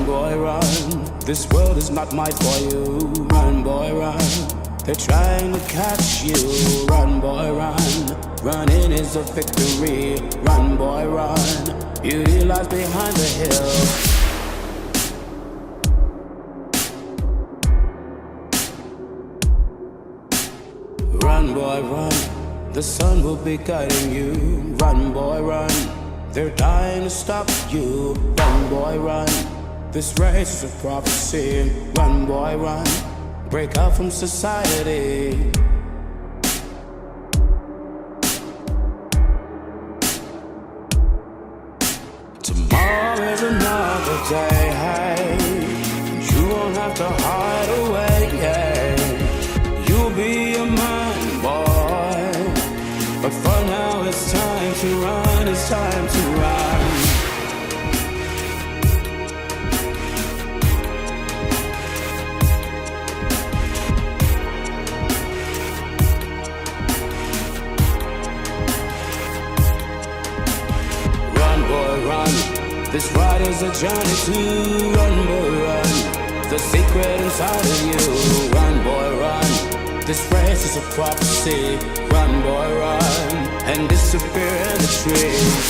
boy, run. This world is not made for you. Run, boy, run. They're trying to catch you. Run, boy, run. Running is a victory. Run, boy, run. Beauty lies behind the hill. Run, boy, run. The sun will be guiding you. Run, boy, run. They're dying to stop you. Run, boy, run. This race is a prophecy. Run, boy, run. Break out from society. Tomorrow is another day, hey. You won't have to hide away, yeah. You'll be a man, boy. But for now it's time to run, it's time to run. Run, boy, run. This ride is a journey to run, boy, run. The secret inside of you. Run, boy, run. This race is a prophecy. Run, boy, run. And disappear in the trees.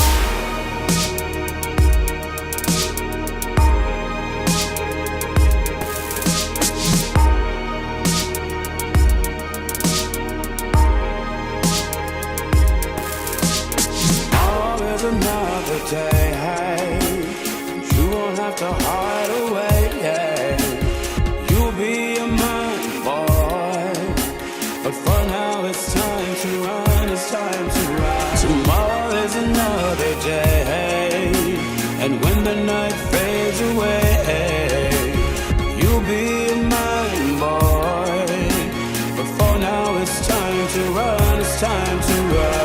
Tomorrow's another day, hey. You won't have to hide away, yeah. You'll be a man, boy. But for now it's time to run, it's time to run. Tomorrow is another day, and when the night fades away, you'll be a man, boy. But for now it's time to run, it's time to run.